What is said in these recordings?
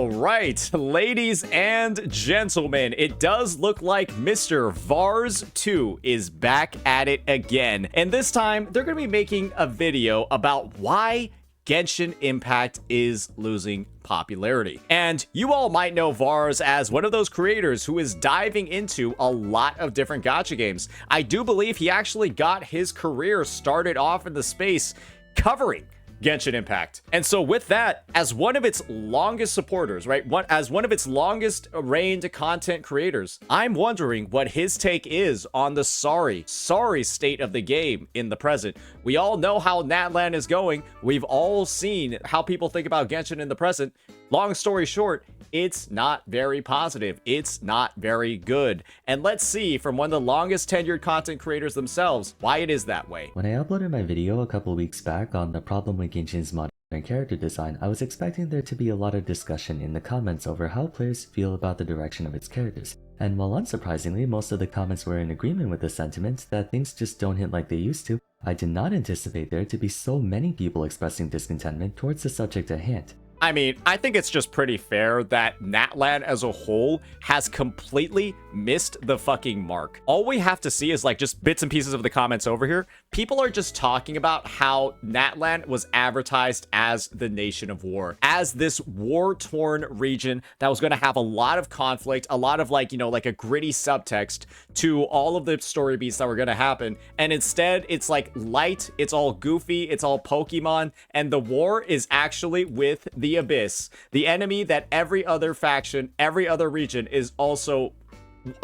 All right, ladies and gentlemen, it does look like Mr. Vars 2 is back at it again. And this time, they're going to be making a video about why Genshin Impact is losing popularity. And you all might know Vars as one of those creators who is diving into a lot of different gacha games. I do believe he actually got his career started off in the space covering Genshin Impact. And so with that, as one of its longest supporters, right, as one of its longest reigned content creators, I'm wondering what his take is on the sorry state of the game in the present. We all know how Natlan is going. We've all seen how people think about Genshin in the present. Long story short, it's not very positive. It's not very good. And let's see from one of the longest tenured content creators themselves why it is that way. When I uploaded my video a couple weeks back on the problem with Genshin's modern character design, I was expecting there to be a lot of discussion in the comments over how players feel about the direction of its characters. And while unsurprisingly, most of the comments were in agreement with the sentiment that things just don't hit like they used to, I did not anticipate there to be so many people expressing discontentment towards the subject at hand. I mean, I think it's just pretty fair that Natlan as a whole has completely missed the fucking mark. All we have to see is like just bits and pieces of the comments over here. People are just talking about how Natlan was advertised as the nation of war, as this war-torn region that was going to have a lot of conflict, a lot of like, you know, like a gritty subtext to all of the story beats that were going to happen. And instead, it's like light, it's all goofy, it's all Pokemon, and the war is actually with the Abyss, the enemy that every other faction, every other region is also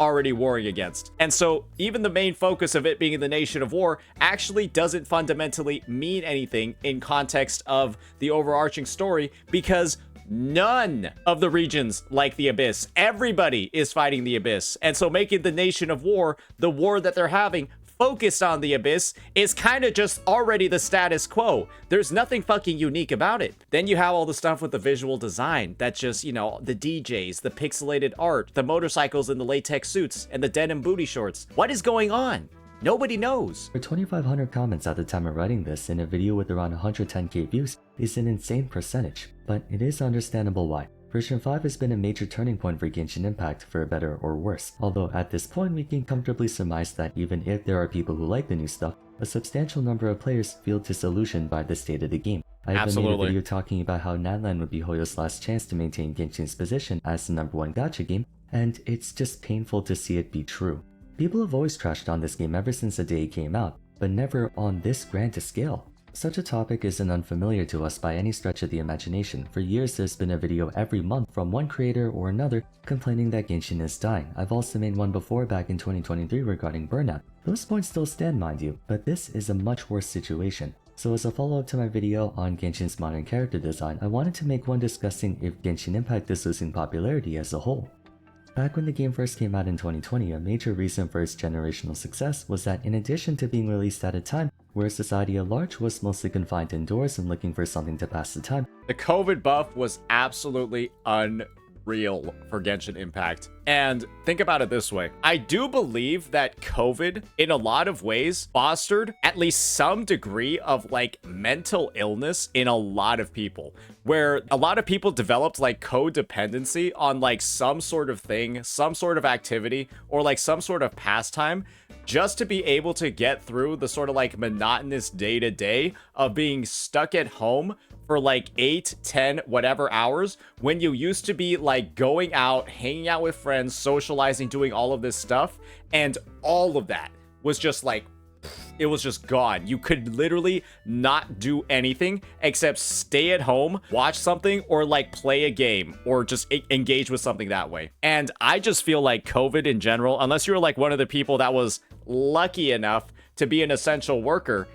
already warring against. And so even the main focus of it being in the nation of war actually doesn't fundamentally mean anything in context of the overarching story, because none of the regions like the Abyss. Everybody is fighting the Abyss. And so making the nation of war, the war that they're having, focused on the Abyss is kind of just already the status quo. There's nothing fucking unique about it. Then you have all the stuff with the visual design that just, you know, the DJs, the pixelated art, the motorcycles in the latex suits, and the denim booty shorts. What is going on? Nobody knows. For 2,500 comments at the time of writing this in a video with around 110k views is an insane percentage, but it is understandable why. Version 5 has been a major turning point for Genshin Impact, for better or worse, although at this point we can comfortably surmise that even if there are people who like the new stuff, a substantial number of players feel disillusioned by the state of the game. I even made a video talking about how Natlan would be Hoyo's last chance to maintain Genshin's position as the #1 gacha game, and it's just painful to see it be true. People have always trashed on this game ever since the day it came out, but never on this grand a scale. Such a topic isn't unfamiliar to us by any stretch of the imagination. For years there's been a video every month from one creator or another complaining that Genshin is dying. I've also made one before back in 2023 regarding burnout. Those points still stand, mind you, but this is a much worse situation. So as a follow-up to my video on Genshin's modern character design, I wanted to make one discussing if Genshin Impact is losing popularity as a whole. Back when the game first came out in 2020, a major reason for its generational success was that in addition to being released at a time where society at large was mostly confined indoors and looking for something to pass the time, the COVID buff was absolutely unreal for Genshin Impact. And think about it this way. I do believe that COVID, in a lot of ways, fostered at least some degree of like mental illness in a lot of people, where a lot of people developed like codependency on like some sort of thing, some sort of activity, or like some sort of pastime, just to be able to get through the sort of like monotonous day-to-day of being stuck at home for like 8, 10, whatever hours, when you used to be like going out, hanging out with friends, socializing, doing all of this stuff. And all of that was just like, it was just gone. You could literally not do anything except stay at home, watch something, or like play a game, or just engage with something that way. And I just feel like COVID in general, unless you're like one of the people that was lucky enough to be an essential worker,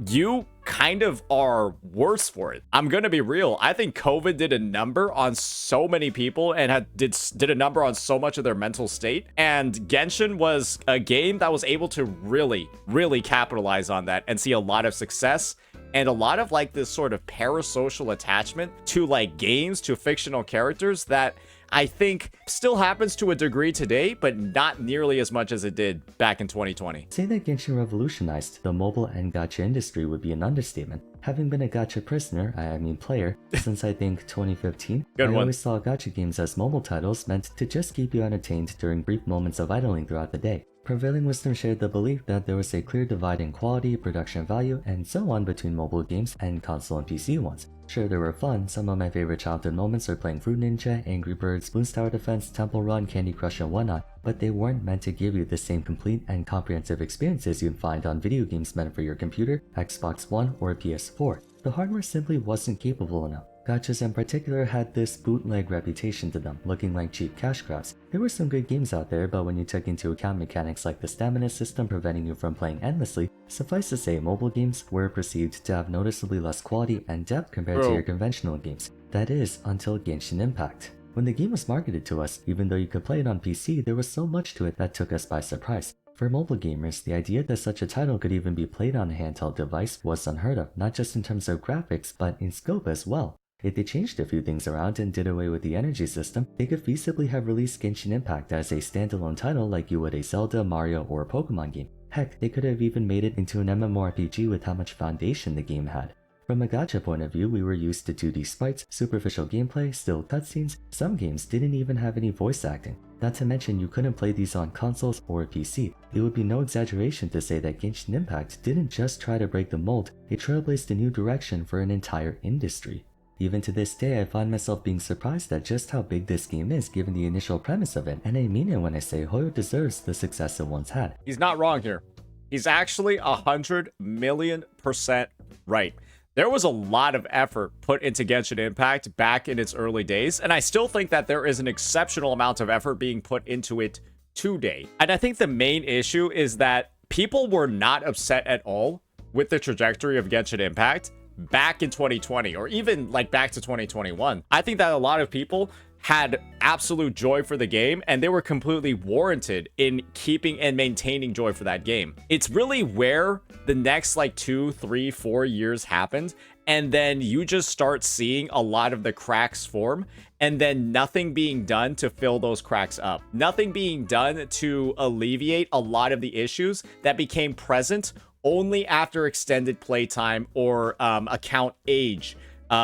you kind of are worse for it. I'm gonna be real. I think COVID did a number on so many people and did a number on so much of their mental state. And Genshin was a game that was able to really capitalize on that and see a lot of success and a lot of like this sort of parasocial attachment to like games, to fictional characters that I think still happens to a degree today, but not nearly as much as it did back in 2020. Saying that Genshin revolutionized the mobile and gacha industry would be an understatement. Having been a gacha prisoner, I mean player, since I think 2015, Good I one. always saw gacha games as mobile titles meant to just keep you entertained during brief moments of idling throughout the day. Prevailing wisdom shared the belief that there was a clear divide in quality, production value, and so on between mobile games and console and PC ones. Sure, they were fun. Some of my favorite childhood moments are playing Fruit Ninja, Angry Birds, Bloons Tower Defense, Temple Run, Candy Crush, and whatnot, but they weren't meant to give you the same complete and comprehensive experiences you'd find on video games meant for your computer, Xbox One, or PS4. The hardware simply wasn't capable enough. Gachas in particular had this bootleg reputation to them, looking like cheap cash grabs. There were some good games out there, but when you took into account mechanics like the stamina system preventing you from playing endlessly, suffice to say mobile games were perceived to have noticeably less quality and depth compared to your conventional games. That is, until Genshin Impact. When the game was marketed to us, even though you could play it on PC, there was so much to it that took us by surprise. For mobile gamers, the idea that such a title could even be played on a handheld device was unheard of, not just in terms of graphics, but in scope as well. If they changed a few things around and did away with the energy system, they could feasibly have released Genshin Impact as a standalone title like you would a Zelda, Mario, or Pokemon game. Heck, they could have even made it into an MMORPG with how much foundation the game had. From a gacha point of view, we were used to 2D sprites, superficial gameplay, still cutscenes. Some games didn't even have any voice acting. Not to mention you couldn't play these on consoles or PC. It would be no exaggeration to say that Genshin Impact didn't just try to break the mold, it trailblazed a new direction for an entire industry. Even to this day, I find myself being surprised at just how big this game is given the initial premise of it, and I mean it when I say Hoyo deserves the success it once had. He's not wrong here. He's actually 100,000,000% right. There was a lot of effort put into Genshin Impact back in its early days, and I still think that there is an exceptional amount of effort being put into it today. And I think the main issue is that people were not upset at all with the trajectory of Genshin Impact back in 2020 or even like back to 2021. I think that a lot of people had absolute joy for the game and they were completely warranted in keeping and maintaining joy for that game. It's really where the next like 2, 3, 4 years happened, and then you just start seeing a lot of the cracks form and then nothing being done to fill those cracks up. Nothing being done to alleviate a lot of the issues that became present only after extended playtime or account age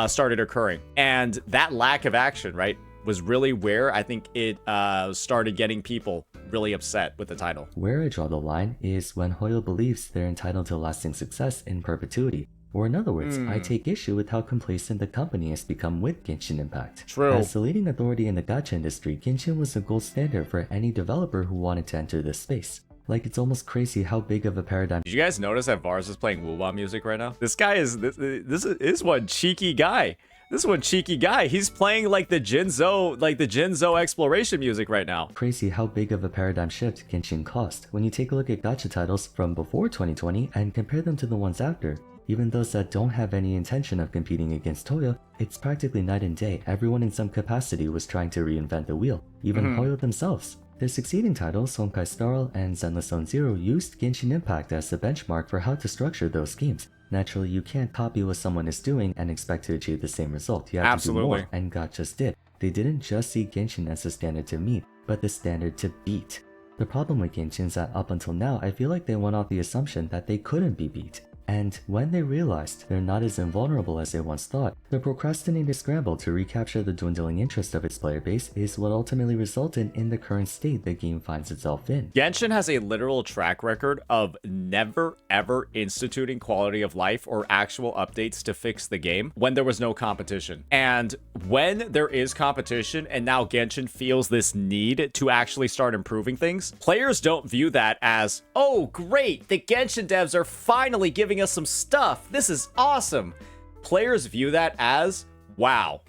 started occurring. And that lack of action, right, was really where I think it started getting people really upset with the title. Where I draw the line is when Hoyo believes they're entitled to lasting success in perpetuity. Or in other words, I take issue with how complacent the company has become with Genshin Impact. True. As the leading authority in the gacha industry, Genshin was the gold standard for any developer who wanted to enter this space. Like, it's almost crazy how big of a paradigm. Did you guys notice that Vars is playing Woo-Wah music right now? This guy is, this is one cheeky guy. This is one cheeky guy. He's playing like the Jinzo exploration music right now. Crazy how big of a paradigm shift Genshin caused. When you take a look at gacha titles from before 2020 and compare them to the ones after, even those that don't have any intention of competing against Hoyo, it's practically night and day. Everyone in some capacity was trying to reinvent the wheel, even Hoyo themselves. Their succeeding titles, Honkai Star and Zenless Zone Zero, used Genshin Impact as the benchmark for how to structure those games. Naturally, you can't copy what someone is doing and expect to achieve the same result. You have to do more, and gachas did. They didn't just see Genshin as a standard to meet, but the standard to beat. The problem with Genshin is that up until now, I feel like they went off the assumption that they couldn't be beat. And when they realized they're not as invulnerable as they once thought, the procrastinated scramble to recapture the dwindling interest of its player base is what ultimately resulted in the current state the game finds itself in. Genshin has a literal track record of never ever instituting quality of life or actual updates to fix the game when there was no competition. And when there is competition and now Genshin feels this need to actually start improving things, players don't view that as, oh great, the Genshin devs are finally giving us some stuff. This is awesome. Players view that as, wow.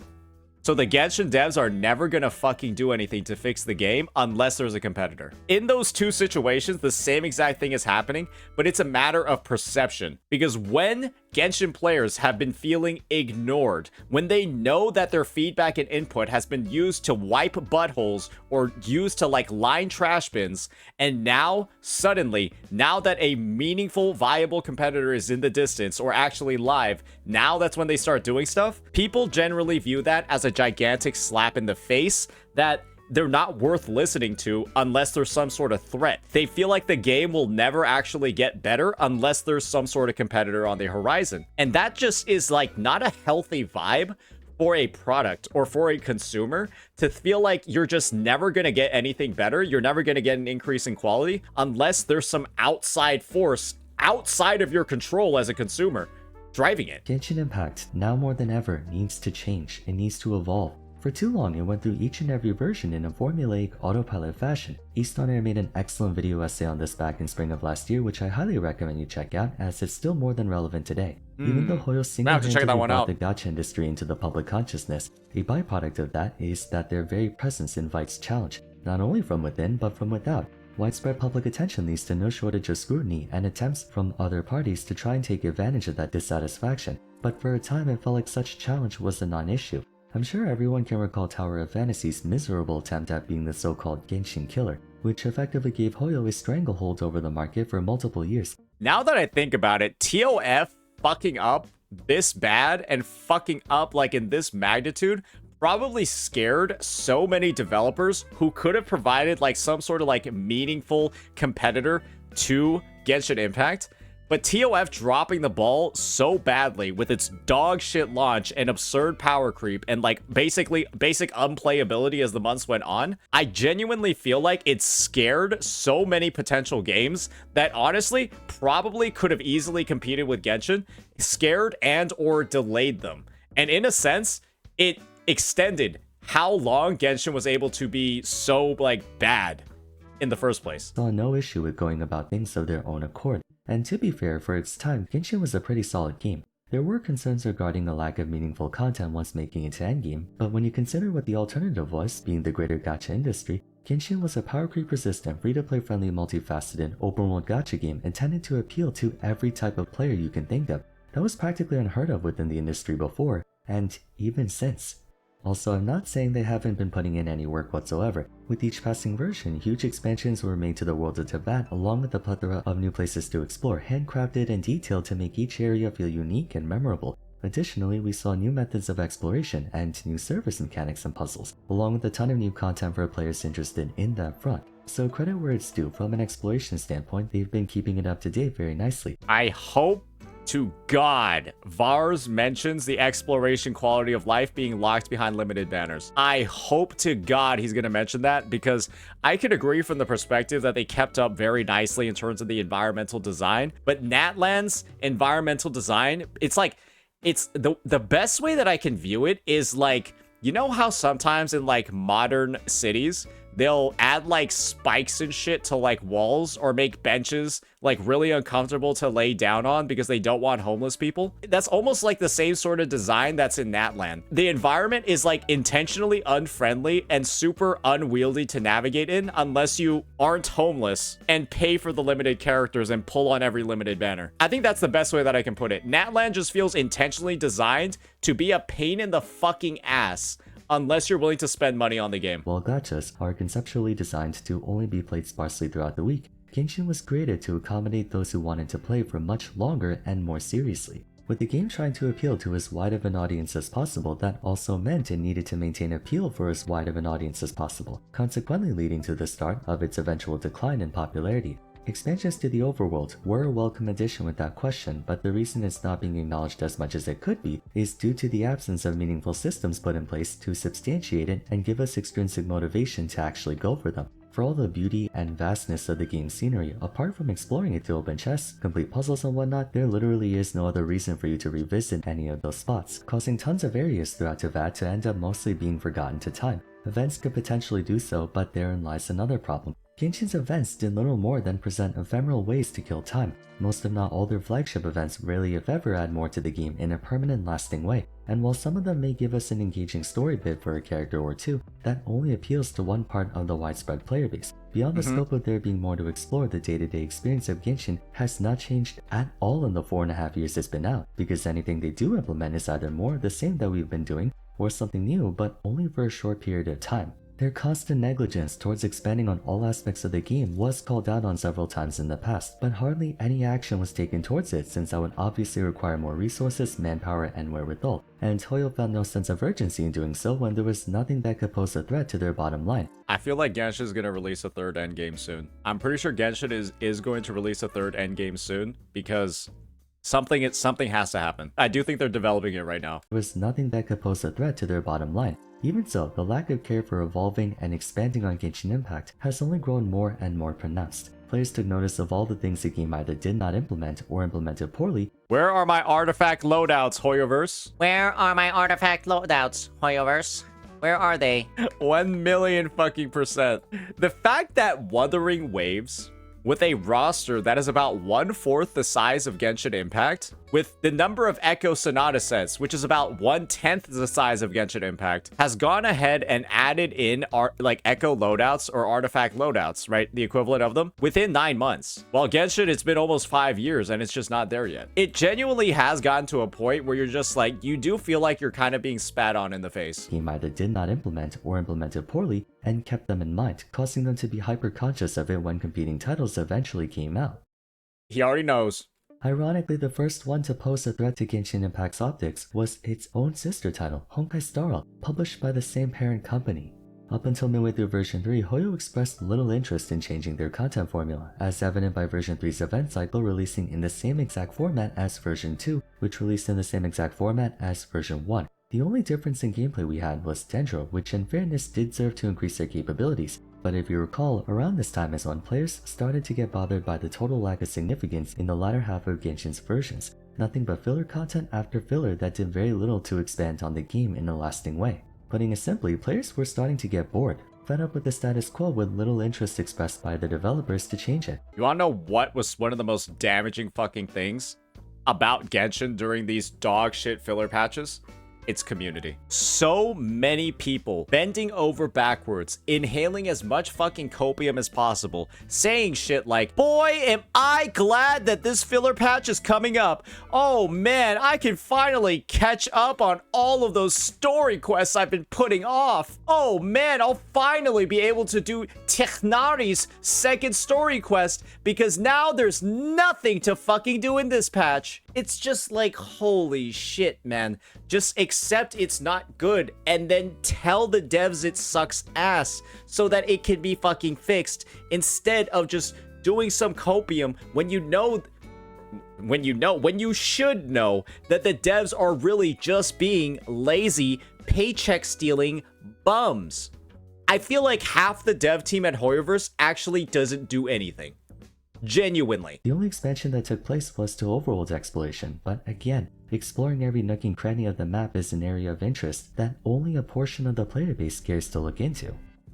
So the Genshin devs are never gonna fucking do anything to fix the game unless there's a competitor. In those two situations, the same exact thing is happening, but it's a matter of perception. Because when Genshin players have been feeling ignored, when they know that their feedback and input has been used to wipe buttholes or used to like line trash bins, and now suddenly, now that a meaningful, viable competitor is in the distance or actually live, now that's when they start doing stuff. People generally view that as a gigantic slap in the face that they're not worth listening to unless there's some sort of threat. They feel like the game will never actually get better unless there's some sort of competitor on the horizon. And that just is like not a healthy vibe for a product or for a consumer to feel like you're just never going to get anything better. You're never going to get an increase in quality unless there's some outside force outside of your control as a consumer driving it. Genshin Impact, now more than ever, needs to change. It needs to evolve. For too long, it went through each and every version in a formulaic autopilot fashion. Eastonair made an excellent video essay on this back in spring of last year, which I highly recommend you check out, as it's still more than relevant today. Even though Hoyo single-handedly brought the gacha industry into the public consciousness, a byproduct of that is that their very presence invites challenge, not only from within, but from without. Widespread public attention leads to no shortage of scrutiny and attempts from other parties to try and take advantage of that dissatisfaction, but for a time it felt like such challenge was a non-issue. I'm sure everyone can recall Tower of Fantasy's miserable attempt at being the so-called Genshin killer, which effectively gave Hoyo a stranglehold over the market for multiple years. Now that I think about it, TOF fucking up this bad and fucking up like in this magnitude probably scared so many developers who could have provided like some sort of like meaningful competitor to Genshin Impact. But TOF dropping the ball so badly with its dog shit launch and absurd power creep and like basically basic unplayability as the months went on, I genuinely feel like it scared so many potential games that honestly probably could have easily competed with Genshin, scared and or delayed them. And in a sense, it extended how long Genshin was able to be so like bad in the first place. Saw no issue with going about things of their own accord. And to be fair, for its time, Genshin was a pretty solid game. There were concerns regarding the lack of meaningful content once making it to endgame, but when you consider what the alternative was, being the greater gacha industry, Genshin was a power creep resistant, free-to-play friendly, multifaceted, open-world gacha game intended to appeal to every type of player you can think of. That was practically unheard of within the industry before, and even since. Also, I'm not saying they haven't been putting in any work whatsoever. With each passing version, huge expansions were made to the world of Teyvat, along with a plethora of new places to explore, handcrafted and detailed to make each area feel unique and memorable. Additionally, we saw new methods of exploration and new service mechanics and puzzles, along with a ton of new content for players interested in that front. So credit where it's due, from an exploration standpoint, they've been keeping it up to date very nicely. I hope to God Vars mentions the exploration quality of life being locked behind limited banners. I hope to God he's going to mention that, because I could agree from the perspective that they kept up very nicely in terms of the environmental design, but Natlan's environmental design, it's like, it's the best way that I can view it is like, you know how sometimes in like modern cities, they'll add like spikes and shit to like walls or make benches like really uncomfortable to lay down on because they don't want homeless people? That's almost like the same sort of design that's in Natlan. The environment is like intentionally unfriendly and super unwieldy to navigate in unless you aren't homeless and pay for the limited characters and pull on every limited banner. I think that's the best way that I can put it. Natlan just feels intentionally designed to be a pain in the fucking ass unless you're willing to spend money on the game. While gachas are conceptually designed to only be played sparsely throughout the week, Genshin was created to accommodate those who wanted to play for much longer and more seriously. With the game trying to appeal to as wide of an audience as possible, that also meant it needed to maintain appeal for as wide of an audience as possible, consequently leading to the start of its eventual decline in popularity. Expansions to the overworld were a welcome addition without question, but the reason it's not being acknowledged as much as it could be is due to the absence of meaningful systems put in place to substantiate it and give us extrinsic motivation to actually go for them. For all the beauty and vastness of the game's scenery, apart from exploring it to open chests, complete puzzles and whatnot, there literally is no other reason for you to revisit any of those spots, causing tons of areas throughout Teyvat to end up mostly being forgotten to time. Events could potentially do so, but therein lies another problem. Genshin's events did little more than present ephemeral ways to kill time. Most if not all their flagship events rarely if ever add more to the game in a permanent lasting way, and while some of them may give us an engaging story bit for a character or two, that only appeals to one part of the widespread player base. Beyond the scope of there being more to explore, the day-to-day experience of Genshin has not changed at all in the 4.5 years it's been out, because anything they do implement is either more of the same that we've been doing, or something new but only for a short period of time. Their constant negligence towards expanding on all aspects of the game was called out on several times in the past, but hardly any action was taken towards it since that would obviously require more resources, manpower, and wherewithal, and Toyo found no sense of urgency in doing so when there was nothing that could pose a threat to their bottom line. I feel like Genshin is going to release a third endgame soon. I'm pretty sure Genshin is going to release a third endgame soon because something has to happen. I do think they're developing it right now. There was nothing that could pose a threat to their bottom line. Even so, the lack of care for evolving and expanding on Genshin Impact has only grown more and more pronounced. Players took notice of all the things the game either did not implement or implemented poorly. Where are my artifact loadouts, Hoyoverse? Where are my artifact loadouts, Hoyoverse? Where are they? 1 million fucking %. The fact that Wuthering Waves, with a roster that is about 1/4 the size of Genshin Impact, with the number of Echo Sonata sets, which is about 1/10 the size of Genshin Impact, has gone ahead and added in Echo loadouts or artifact loadouts, right? The equivalent of them, within 9 months. While Genshin, it's been almost 5 years and it's just not there yet. It genuinely has gotten to a point where you're just like, you do feel like you're kind of being spat on in the face. The game either did not implement or implemented poorly and kept them in mind, causing them to be hyper-conscious of it when competing titles eventually came out. He already knows. Ironically, the first one to pose a threat to Genshin Impact's optics was its own sister title, Honkai Star Rail, published by the same parent company. Up until midway through version 3, Hoyo expressed little interest in changing their content formula, as evident by version 3's event cycle releasing in the same exact format as version 2, which released in the same exact format as version 1. The only difference in gameplay we had was Dendro, which in fairness did serve to increase their capabilities, but if you recall, around this time is when players started to get bothered by the total lack of significance in the latter half of Genshin's versions, nothing but filler content after filler that did very little to expand on the game in a lasting way. Putting it simply, players were starting to get bored, fed up with the status quo with little interest expressed by the developers to change it. You wanna know what was one of the most damaging fucking things about Genshin during these dog shit filler patches? Its community. So many people bending over backwards, inhaling as much fucking copium as possible, saying shit like, boy, am I glad that this filler patch is coming up. Oh man, I can finally catch up on all of those story quests I've been putting off. Oh man, I'll finally be able to do Technari's second story quest because now there's nothing to fucking do in this patch. It's just like, holy shit, man. Just accept it's not good and then tell the devs it sucks ass so that it can be fucking fixed instead of just doing some copium when you should know that the devs are really just being lazy, paycheck stealing bums. I feel like half the dev team at Hoyoverse actually doesn't do anything. Genuinely. The only expansion that took place was to overworld exploration, but again, exploring every nook and cranny of the map is an area of interest that only a portion of the player base cares to look into.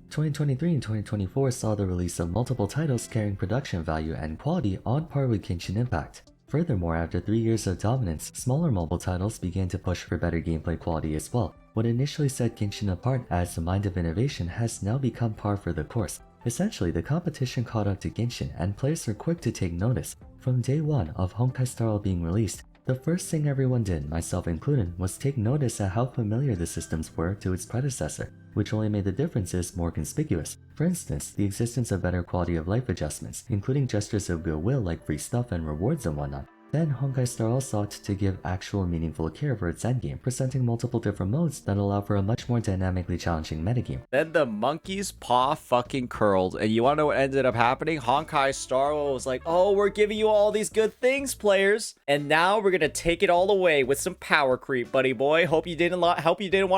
2023 and 2024 saw the release of multiple titles carrying production value and quality on par with Genshin Impact. Furthermore, after 3 years of dominance, smaller mobile titles began to push for better gameplay quality as well. What initially set Genshin apart as the mind of innovation has now become par for the course. Essentially, the competition caught up to Genshin, and players are quick to take notice. From day one of Honkai Star Rail being released, the first thing everyone did, myself included, was take notice at how familiar the systems were to its predecessor, which only made the differences more conspicuous. For instance, the existence of better quality of life adjustments, including gestures of goodwill like free stuff and rewards and whatnot. Then Honkai Star Rail sought to give actual meaningful care for its endgame, presenting multiple different modes that allow for a much more dynamically challenging metagame. Then the monkey's paw fucking curled, and you wanna know what ended up happening? Honkai Star Rail was like, oh, we're giving you all these good things, players, and now we're gonna take it all away with some power creep, buddy boy. Hope you didn't want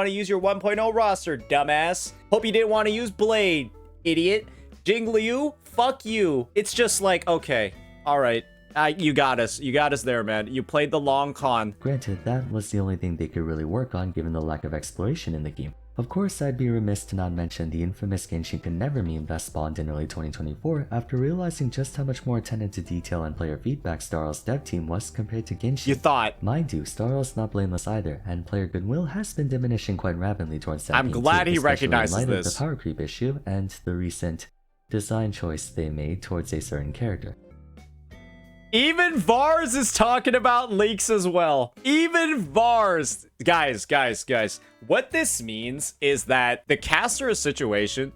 to use your 1.0 roster, dumbass. Hope you didn't want to use Blade, idiot. Jing Liu, fuck you. It's just like, okay, all right. You got us there, man. You played the long con. Granted, that was the only thing they could really work on given the lack of exploration in the game. Of course, I'd be remiss to not mention the infamous Genshin Can Never meme that spawned in early 2024 after realizing just how much more attentive to detail and player feedback Star Rail's dev team was compared to Genshin. You thought. Mind you, Star Rail's not blameless either, and player goodwill has been diminishing quite rapidly towards that I'm game glad too, he especially recognizes in light this. of the power creep issue and the recent design choice they made towards a certain character. Even Vars is talking about leaks as well. Even Vars. Guys. What this means is that the caster situation,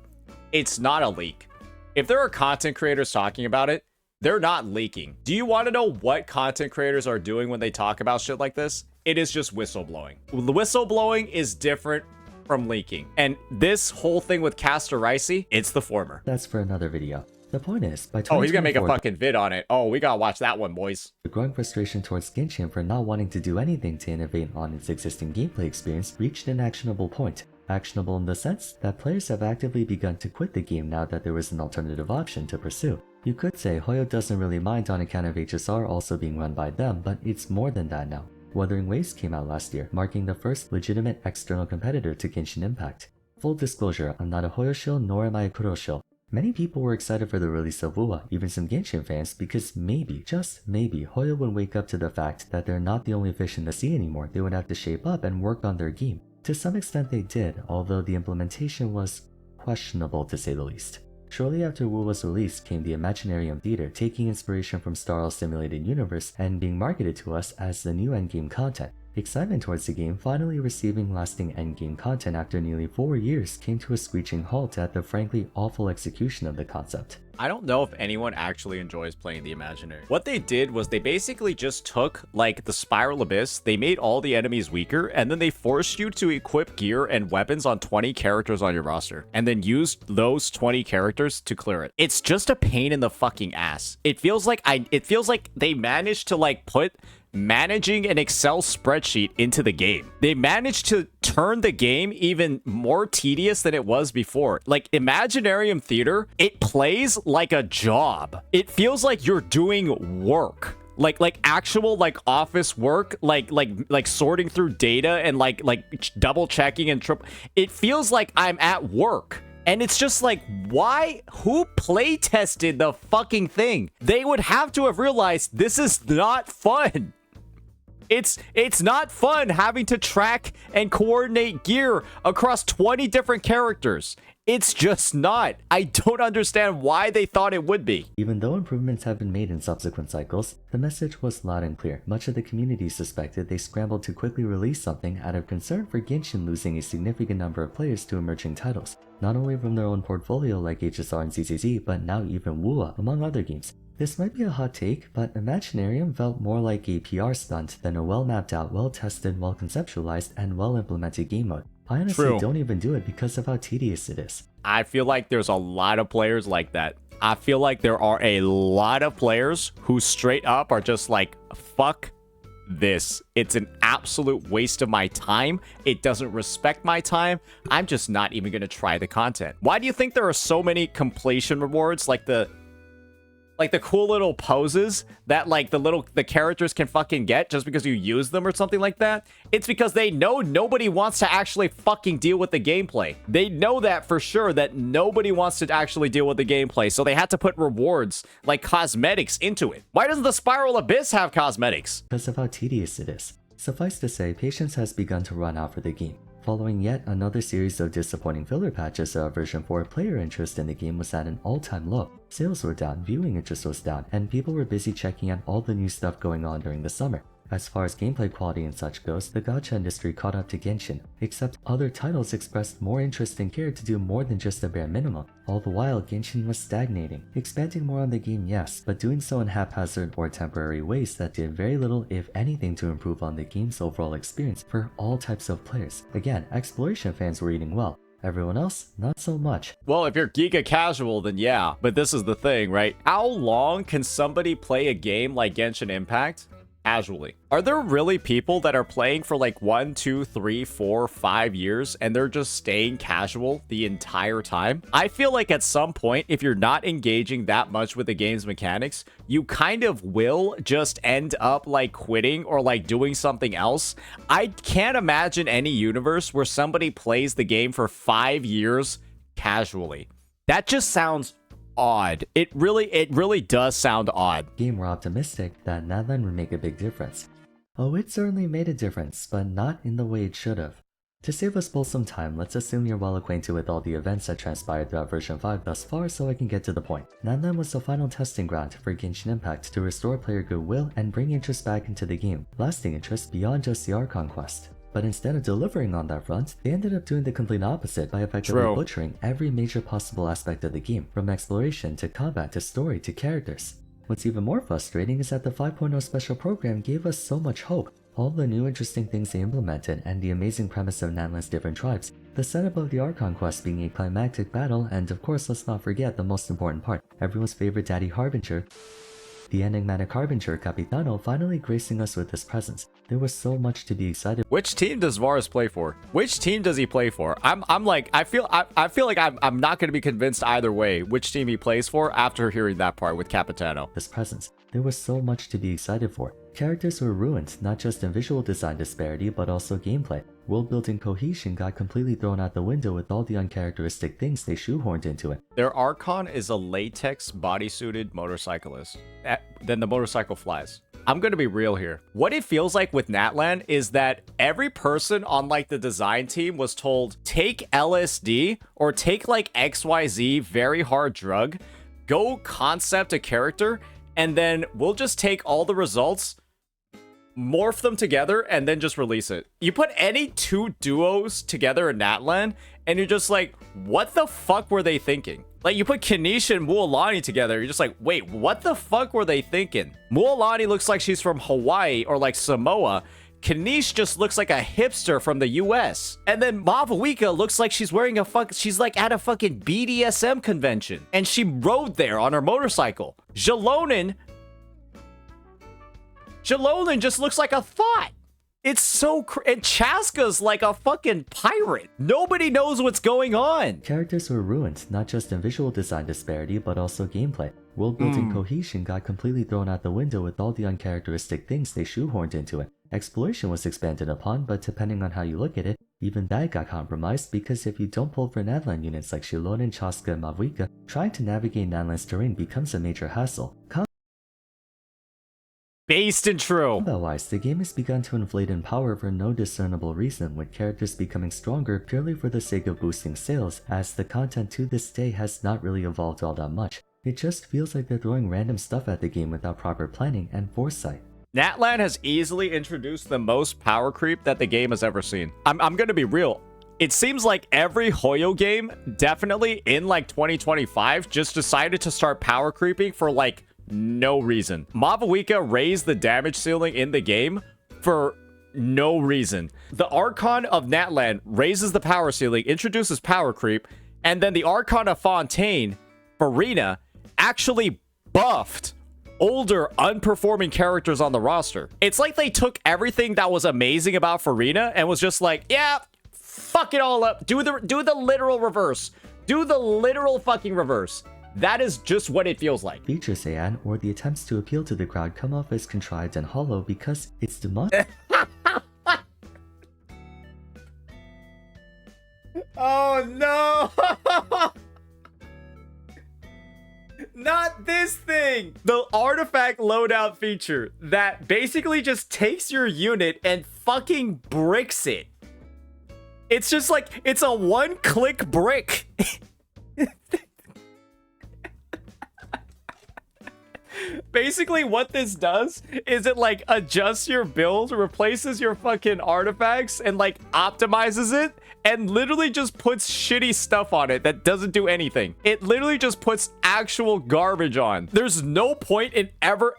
it's not a leak. If there are content creators talking about it, they're not leaking. Do you want to know what content creators are doing when they talk about shit like this? It is just whistleblowing. Whistleblowing is different from leaking. And this whole thing with Caster Ricey, it's the former. That's for another video. The point is, by Oh, he's gonna make a 2024, fucking vid on it. Oh, we gotta watch that one, boys. the growing frustration towards Genshin for not wanting to do anything to innovate on its existing gameplay experience reached an actionable point. Actionable in the sense that players have actively begun to quit the game now that there was an alternative option to pursue. You could say Hoyo doesn't really mind on account of HSR also being run by them, but it's more than that now. Wuthering Waves came out last year, marking the first legitimate external competitor to Genshin Impact. Full disclosure, I'm not a Hoyo shill nor am I a Kuro shill. Many people were excited for the release of WUA, even some Genshin fans, because maybe, just maybe, Hoyo would wake up to the fact that they're not the only fish in the sea anymore. They would have to shape up and work on their game. To some extent they did, although the implementation was questionable to say the least. Shortly after WUA's release came the Imaginarium Theater, taking inspiration from Star Rail's simulated universe and being marketed to us as the new endgame content. Excitement towards the game finally receiving lasting endgame content after nearly 4 years came to a screeching halt at the frankly awful execution of the concept. I don't know if anyone actually enjoys playing the Imaginary. What they did was they basically just took, like, the Spiral Abyss, they made all the enemies weaker, and then they forced you to equip gear and weapons on 20 characters on your roster, and then used those 20 characters to clear it. It's just a pain in the fucking ass. It feels like they managed to, like, put managing an Excel spreadsheet into the game. They managed to turn the game even more tedious than it was before. Like Imaginarium Theater, it plays like a job. It feels like you're doing work. Like actual like office work, like sorting through data and like double checking and triple. It feels like I'm at work. And it's just like, why? Who play tested the fucking thing? They would have to have realized this is not fun. It's not fun having to track and coordinate gear across 20 different characters. It's just not. I don't understand why they thought it would be. Even though improvements have been made in subsequent cycles, the message was loud and clear. Much of the community suspected they scrambled to quickly release something out of concern for Genshin losing a significant number of players to emerging titles, not only from their own portfolio like HSR and CCZ, but now even WUA, among other games. This might be a hot take, but Imaginarium felt more like a PR stunt than a well-mapped out, well-tested, well-conceptualized, and well-implemented game mode. I honestly don't even do it because of how tedious it is. I feel like there's a lot of players like that. I feel like there are a lot of players who straight up are just like, fuck this. It's an absolute waste of my time. It doesn't respect my time. I'm just not even going to try the content. Why do you think there are so many completion rewards like the cool little poses that like the characters can fucking get just because you use them or something like that? It's because they know nobody wants to actually fucking deal with the gameplay. They know that for sure, that nobody wants to actually deal with the gameplay. So they had to put rewards like cosmetics into it. Why doesn't the Spiral Abyss have cosmetics? Because of how tedious it is. Suffice to say, patience has begun to run out for the game. Following yet another series of disappointing filler patches, version 4 player interest in the game was at an all-time low. Sales were down, viewing interest was down, and people were busy checking out all the new stuff going on during the summer. As far as gameplay quality and such goes, the gacha industry caught up to Genshin, except other titles expressed more interest and care to do more than just the bare minimum. All the while, Genshin was stagnating, expanding more on the game, yes, but doing so in haphazard or temporary ways that did very little, if anything, to improve on the game's overall experience for all types of players. Again, exploration fans were eating well. Everyone else, not so much. Well, if you're giga casual, then yeah. But this is the thing, right? How long can somebody play a game like Genshin Impact casually? Are there really people that are playing for like 1, 2, 3, 4, 5 years and they're just staying casual the entire time? I feel like at some point, if you're not engaging that much with the game's mechanics, you kind of will just end up like quitting or like doing something else. I can't imagine any universe where somebody plays the game for 5 years casually. That just sounds odd. It really does sound odd. Game were optimistic that Natlan would make a big difference. Oh, it certainly made a difference, but not in the way it should have. To save us both some time, let's assume you're well acquainted with all the events that transpired throughout version 5 thus far so I can get to the point. Natlan was the final testing ground for Genshin Impact to restore player goodwill and bring interest back into the game, lasting interest beyond just the Archon quest. But instead of delivering on that front, they ended up doing the complete opposite by effectively butchering every major possible aspect of the game, from exploration to combat to story to characters. What's even more frustrating is that the 5.0 special program gave us so much hope. All the new interesting things they implemented and the amazing premise of Natlan's different tribes, the setup of the Archon quest being a climactic battle, and of course let's not forget the most important part, everyone's favorite daddy Harbinger, the enigmatic Harbinger Capitano finally gracing us with his presence. There was so much to be excited. Which team does Varus play for? Which team does he play for? I'm like, I feel like I'm not going to be convinced either way which team he plays for after hearing that part with Capitano. This presence. There was so much to be excited for. Characters were ruined, not just in visual design disparity, but also gameplay. World-building cohesion got completely thrown out the window with all the uncharacteristic things they shoehorned into it. Their Archon is a latex bodysuited motorcyclist. Then the motorcycle flies. I'm gonna be real here. What it feels like with Natlan is that every person on like the design team was told, take LSD or take like XYZ very hard drug, go concept a character, and then we'll just take all the results, morph them together, and then just release it. You put any two duos together in Natlan, and you're just like, what the fuck were they thinking? Like, you put Kanish and Mualani together, you're just like, wait, what the fuck were they thinking? Mualani looks like she's from Hawaii or like Samoa. Kanish just looks like a hipster from the US. And then Mavuika looks like she's wearing she's like at a fucking BDSM convention. And she rode there on her motorcycle. Jalonin just looks like a thought. It's so and Chaska's like a fucking pirate. Nobody knows what's going on. Characters were ruined, not just in visual design disparity, but also gameplay. World-building cohesion got completely thrown out the window with all the uncharacteristic things they shoehorned into it. Exploration was expanded upon, but depending on how you look at it, even that got compromised because if you don't pull for Natlan units like Shilonen, Chaska, and Mavuika, trying to navigate Natlan's terrain becomes a major hassle. Based and true. Otherwise, the game has begun to inflate in power for no discernible reason, with characters becoming stronger purely for the sake of boosting sales, as the content to this day has not really evolved all that much. It just feels like they're throwing random stuff at the game without proper planning and foresight. Natlan has easily introduced the most power creep that the game has ever seen. I'm gonna be real. It seems like every Hoyo game, definitely in like 2025, just decided to start power creeping for like no reason. Mavuika raised the damage ceiling in the game for no reason. The Archon of Natlan raises the power ceiling, introduces power creep, and then the Archon of Fontaine, Farina, actually buffed older, unperforming characters on the roster. It's like they took everything that was amazing about Farina and was just like, yeah, fuck it all up. Do the literal reverse. Do the literal fucking reverse. That is just what it feels like. Features Aeon, or the attempts to appeal to the crowd, come off as contrived and hollow because it's Oh no! Not this thing! The artifact loadout feature that basically just takes your unit and fucking bricks it. It's just like, it's a one-click brick. Basically, what this does is it like adjusts your build, replaces your fucking artifacts, and like optimizes it, and literally just puts shitty stuff on it that doesn't do anything. It literally just puts actual garbage on. There's no point in ever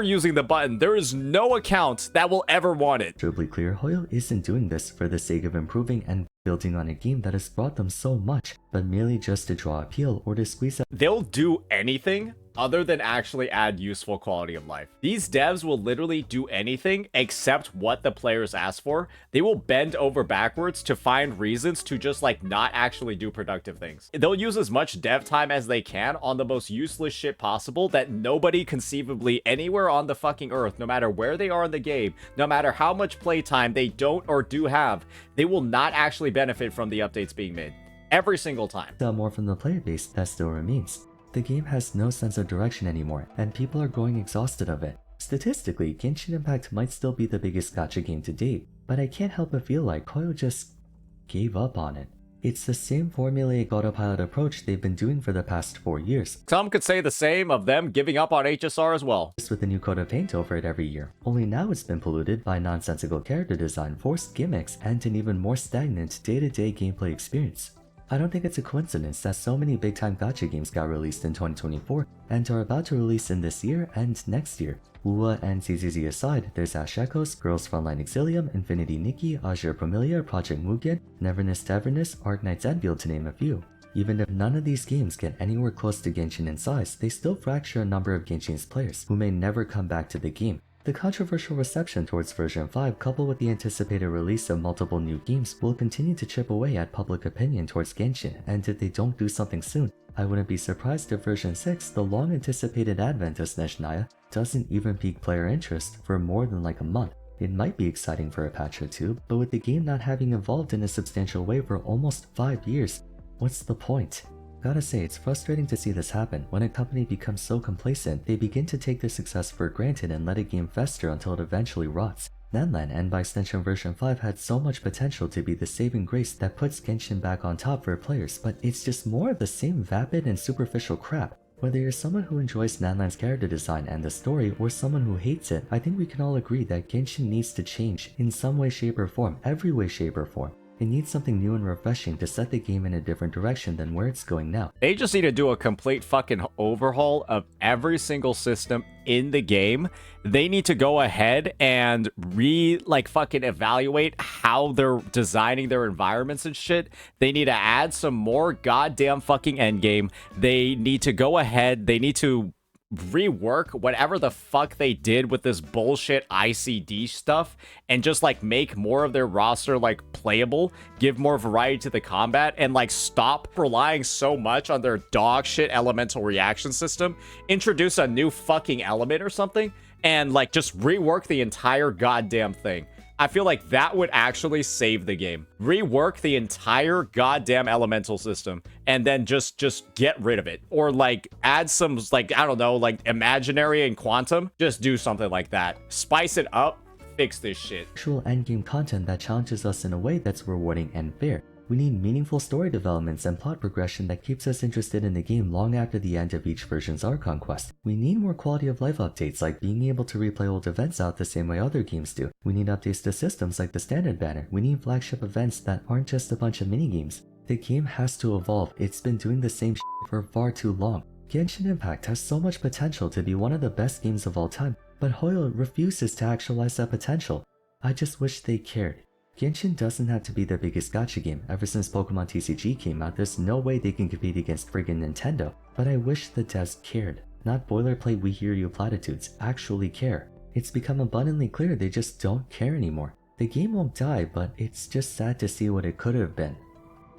using the button. There is no account that will ever want it. Triply clear, Hoyo isn't doing this for the sake of improving and building on a game that has brought them so much, but merely just to draw appeal or to squeeze out. They'll do anything other than actually add useful quality of life. These devs will literally do anything except what the players ask for. They will bend over backwards to find reasons to just like not actually do productive things. They'll use as much dev time as they can on the most useless shit possible that nobody conceivably anywhere on the fucking earth, no matter where they are in the game, no matter how much playtime they don't or do have, they will not actually benefit from the updates being made. Every single time. More from the player base, that still remains. The game has no sense of direction anymore, and people are growing exhausted of it. Statistically, Genshin Impact might still be the biggest gacha game to date, but I can't help but feel like Koyo just gave up on it. It's the same formulaic autopilot approach they've been doing for the past 4 years. Some could say the same of them giving up on HSR as well. Just with a new coat of paint over it every year. Only now it's been polluted by nonsensical character design, forced gimmicks, and an even more stagnant day-to-day gameplay experience. I don't think it's a coincidence that so many big-time gacha games got released in 2024 and are about to release in this year and next year. UA and ZZZ aside, there's Ash Echoes, Girls Frontline Exilium, Infinity Nikki, Azure Promilia, Project Mugen, Neverness Tavernus, Arknight's Enfield to name a few. Even if none of these games get anywhere close to Genshin in size, they still fracture a number of Genshin's players, who may never come back to the game. The controversial reception towards version 5 coupled with the anticipated release of multiple new games will continue to chip away at public opinion towards Genshin, and if they don't do something soon, I wouldn't be surprised if version 6, the long anticipated advent of Snezhnaya, doesn't even pique player interest for more than like a month. It might be exciting for a patch or two, but with the game not having evolved in a substantial way for almost 5 years, what's the point? Gotta say, it's frustrating to see this happen. When a company becomes so complacent, they begin to take their success for granted and let a game fester until it eventually rots. Natlan, and by extension version 5, had so much potential to be the saving grace that puts Genshin back on top for players, but it's just more of the same vapid and superficial crap. Whether you're someone who enjoys Natlan's character design and the story, or someone who hates it, I think we can all agree that Genshin needs to change in some way, shape, or form, every way, shape, or form. It needs something new and refreshing to set the game in a different direction than where it's going now. They just need to do a complete fucking overhaul of every single system in the game. They need to go ahead and fucking evaluate how they're designing their environments and shit. They need to add some more goddamn fucking endgame. They need to go ahead. They need to rework whatever the fuck they did with this bullshit ICD stuff and just like make more of their roster like playable, give more variety to the combat, and like stop relying so much on their dog shit elemental reaction system. Introduce a new fucking element or something and like just rework the entire goddamn thing. I feel like that would actually save the game. Rework the entire goddamn elemental system and then just get rid of it. Or like add some like, I don't know, like Imaginary and Quantum. Just do something like that. Spice it up, fix this shit. Actual endgame content that challenges us in a way that's rewarding and fair. We need meaningful story developments and plot progression that keeps us interested in the game long after the end of each version's Archon quest. We need more quality of life updates like being able to replay old events out the same way other games do. We need updates to systems like the standard banner. We need flagship events that aren't just a bunch of minigames. The game has to evolve. It's been doing the same shit for far too long. Genshin Impact has so much potential to be one of the best games of all time, but Hoyo refuses to actualize that potential. I just wish they cared. Genshin doesn't have to be their biggest gacha game. Ever since Pokemon TCG came out, there's no way they can compete against friggin' Nintendo. But I wish the devs cared. Not boilerplate we hear you platitudes, actually care. It's become abundantly clear they just don't care anymore. The game won't die, but it's just sad to see what it could have been.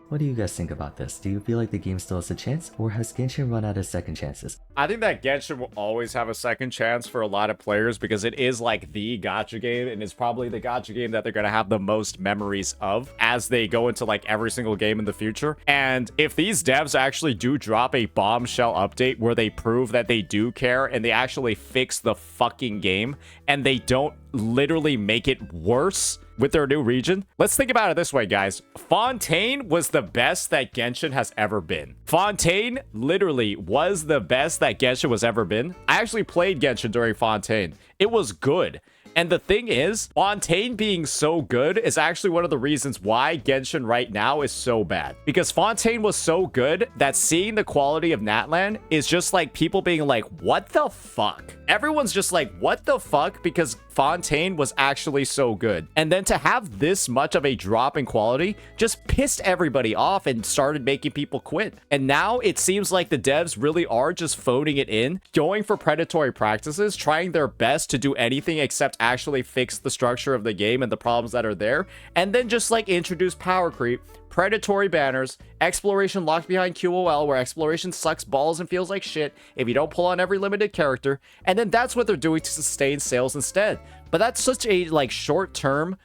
What do you guys think about this? Do you feel like the game still has a chance, or has Genshin run out of second chances? I think that Genshin will always have a second chance for a lot of players because it is like the gacha game, and it's probably the gacha game that they're going to have the most memories of as they go into like every single game in the future. And if these devs actually do drop a bombshell update where they prove that they do care and they actually fix the fucking game and they don't literally make it worse with their new region. Let's think about it this way, guys. Fontaine was the best that Genshin has ever been. Fontaine literally was the best that Genshin was ever been. I actually played Genshin during Fontaine. It was good. And the thing is, Fontaine being so good is actually one of the reasons why Genshin right now is so bad. Because Fontaine was so good that seeing the quality of Natlan is just like people being like, what the fuck? Everyone's just like, what the fuck? Because Fontaine was actually so good. And then to have this much of a drop in quality just pissed everybody off and started making people quit. And now it seems like the devs really are just phoning it in, going for predatory practices, trying their best to do anything except actually fix the structure of the game and the problems that are there, and then just like introduce power creep, predatory banners, exploration locked behind QOL where exploration sucks balls and feels like shit if you don't pull on every limited character, and then that's what they're doing to sustain sales instead. But that's such a short-term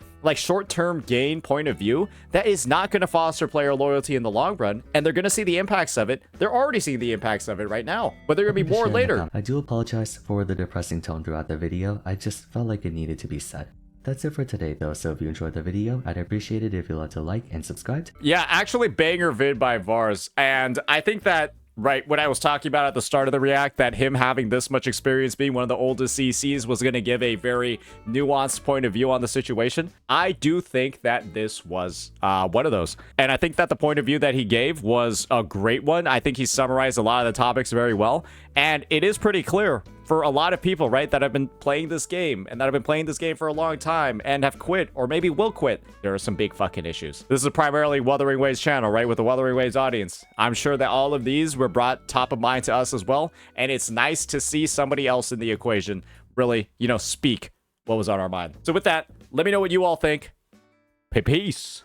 gain point of view that is not going to foster player loyalty in the long run, and they're going to see the impacts of it. They're already seeing the impacts of it right now, but they're going to be more later. I do apologize for the depressing tone throughout the video. I just felt like it needed to be said. That's it for today though, so if you enjoyed the video, I'd appreciate it if you'd like to like and subscribe. Yeah, actually banger vid by Vars. And I think that, right, what I was talking about at the start of the react, that him having this much experience being one of the oldest CCs was going to give a very nuanced point of view on the situation. I do think that this was one of those. And I think that the point of view that he gave was a great one. I think he summarized a lot of the topics very well. And it is pretty clear for a lot of people, right, that have been playing this game and that have been playing this game for a long time and have quit or maybe will quit. There are some big fucking issues. This is primarily Wuthering Waves channel, right, with the Wuthering Waves audience. I'm sure that all of these were brought top of mind to us as well. And it's nice to see somebody else in the equation really, you know, speak what was on our mind. So with that, let me know what you all think. Peace.